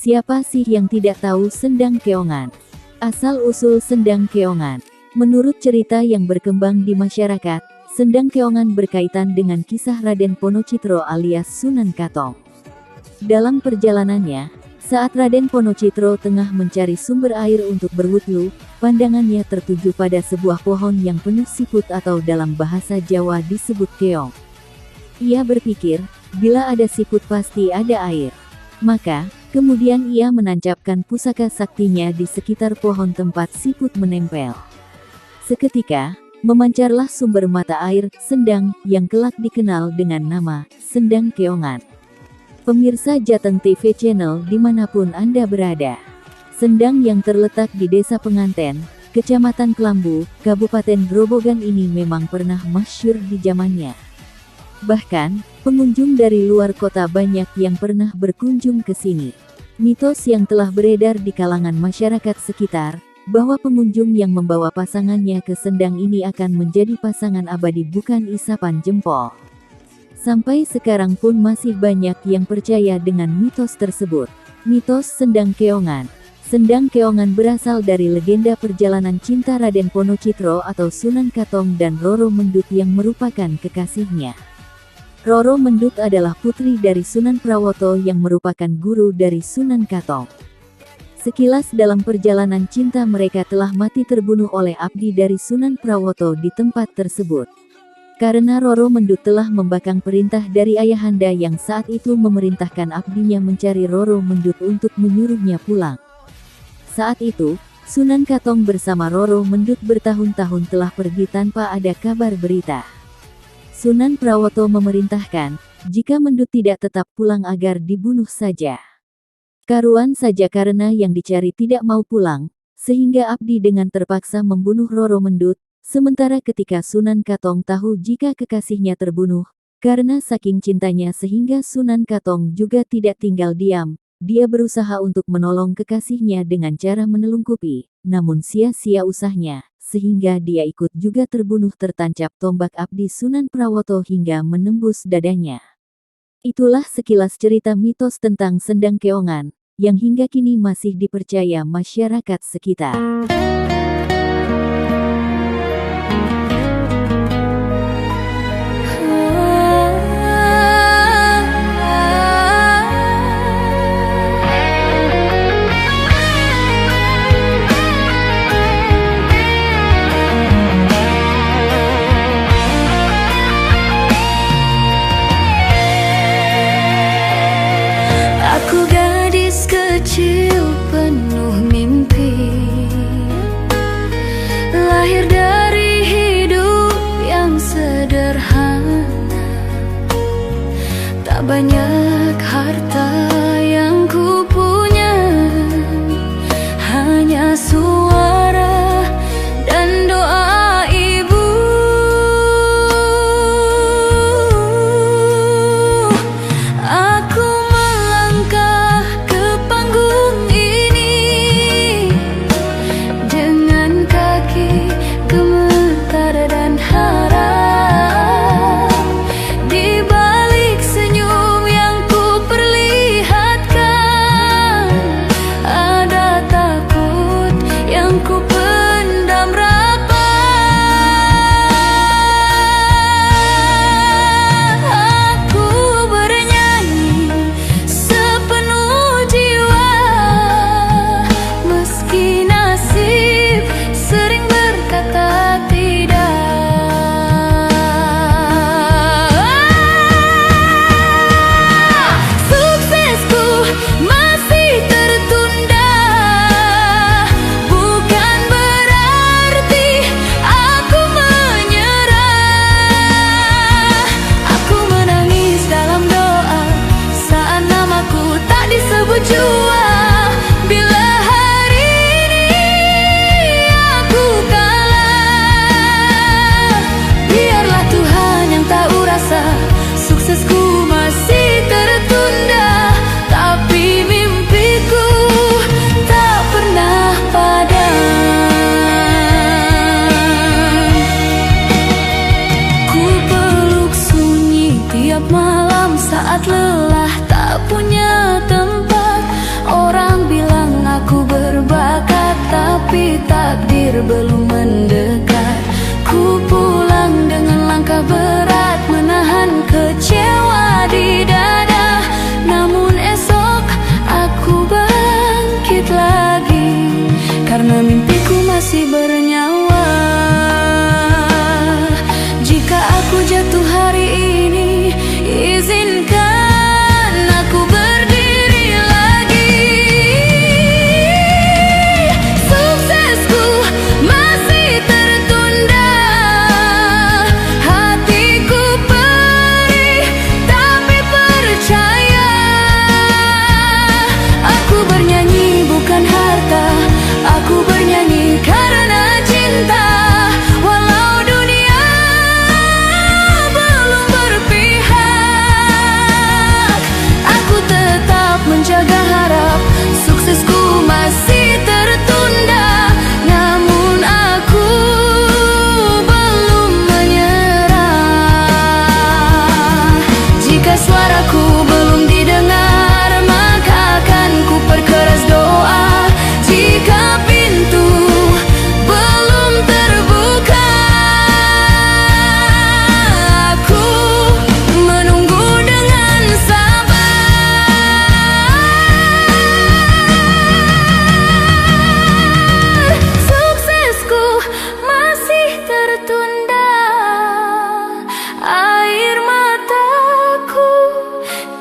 Siapa sih yang tidak tahu Sendang Keongan? Asal-usul Sendang Keongan. Menurut cerita yang berkembang di masyarakat, Sendang Keongan berkaitan dengan kisah Raden Ponocitro alias Sunan Katong. Dalam perjalanannya, saat Raden Ponocitro tengah mencari sumber air untuk berwudhu, pandangannya tertuju pada sebuah pohon yang penuh siput atau dalam bahasa Jawa disebut keong. Ia berpikir, bila ada siput pasti ada air. Maka, kemudian ia menancapkan pusaka saktinya di sekitar pohon tempat siput menempel. Seketika, memancarlah sumber mata air, Sendang, yang kelak dikenal dengan nama, Sendang Keongan. Pemirsa Jateng TV Channel dimanapun Anda berada. Sendang yang terletak di Desa Penganten, Kecamatan Kelambu, Kabupaten Grobogan ini memang pernah masyhur di zamannya. Bahkan, pengunjung dari luar kota banyak yang pernah berkunjung ke sini. Mitos yang telah beredar di kalangan masyarakat sekitar, bahwa pengunjung yang membawa pasangannya ke Sendang ini akan menjadi pasangan abadi bukan isapan jempol. Sampai sekarang pun masih banyak yang percaya dengan mitos tersebut. Mitos Sendang Keongan. Sendang Keongan berasal dari legenda perjalanan cinta Raden Ponocitro atau Sunan Katong dan Roro Mendut yang merupakan kekasihnya. Roro Mendut adalah putri dari Sunan Prawoto yang merupakan guru dari Sunan Katong. Sekilas dalam perjalanan cinta mereka telah mati terbunuh oleh abdi dari Sunan Prawoto di tempat tersebut. Karena Roro Mendut telah membakang perintah dari ayahanda yang saat itu memerintahkan abdinya mencari Roro Mendut untuk menyuruhnya pulang. Saat itu, Sunan Katong bersama Roro Mendut bertahun-tahun telah pergi tanpa ada kabar berita. Sunan Prawoto memerintahkan, jika Mendut tidak tetap pulang agar dibunuh saja. Karuan saja karena yang dicari tidak mau pulang, sehingga abdi dengan terpaksa membunuh Roro Mendut, sementara ketika Sunan Katong tahu jika kekasihnya terbunuh, karena saking cintanya sehingga Sunan Katong juga tidak tinggal diam, dia berusaha untuk menolong kekasihnya dengan cara menelungkupi, namun sia-sia usahanya. Sehingga dia ikut juga terbunuh tertancap tombak abdi Sunan Prawoto hingga menembus dadanya. Itulah sekilas cerita mitos tentang Sendang Keongan, yang hingga kini masih dipercaya masyarakat sekitar. Aku gadis kecil penuh mimpi, lahir dari hidup yang sederhana. Tak banyak harta yang ku punya, hanya suara dan doa ibu. Aku saat lelah tak punya tempat, belum mendekat. Ku pulang dengan langkah berat, menahan kecewa di dada. Namun esok aku bangkit lagi, karena mimpiku masih bernyawa. Jika aku jatuh hari ini, izinkan aku berdiri lagi. Suksesku masih tertunda, hatiku perih tapi percaya. Aku bernyanyi bukan harta, aku bernyanyi karena cinta. Walau dunia belum berpihak, aku tetap menjaga harap. Suksesku masih tertunda, namun aku belum menyerah. Jika suaraku belum didengar, maka akan ku perkeras doa. Jika pintu belum terbuka, aku menunggu dengan sabar. Suksesku masih tertunda, air mataku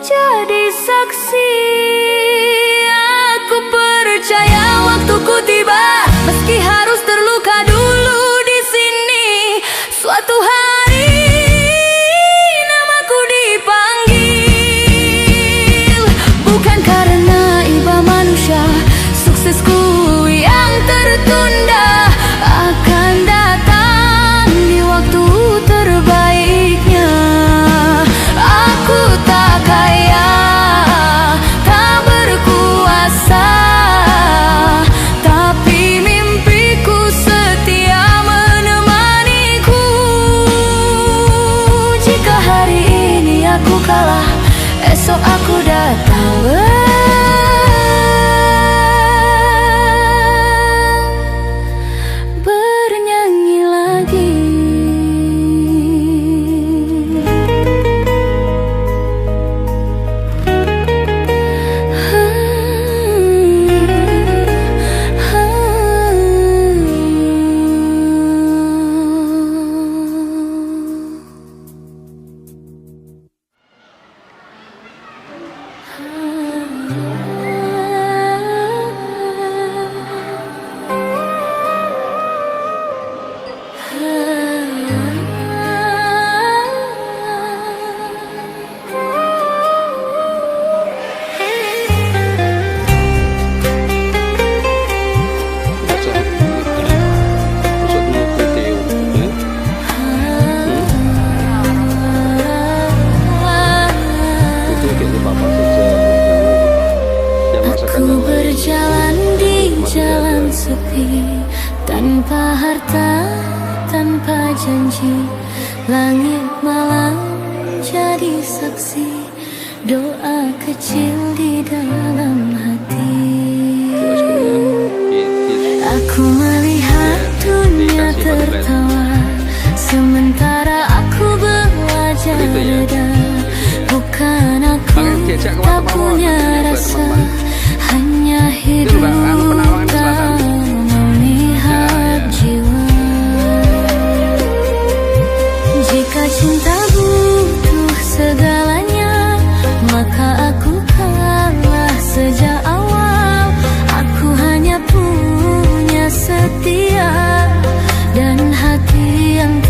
jadi saksi. Aku percaya waktuku tiba, meski harus terluka dulu di sini. Suatu hari namaku dipanggil, bukan karena iba manusia. Suksesku yang tertunda akan datang di waktu terbaiknya. Aku tak kaya, tak berkuasa, tapi mimpiku setia menemaniku. Jika hari ini aku kalah, esok aku datang bernyanyi lagi. Aku berjalan di jalan sepi, tanpa harta, tanpa janji. Langit malam jadi saksi, doa kecil di dalam hati. Aku melihat dunia tertawa, sementara aku belajar reda. Bukan aku tak punya rasa, hanya hidup tak melihat jiwa. Jika cinta butuh segalanya, maka aku kalah sejak awal. Aku hanya punya setia dan hati yang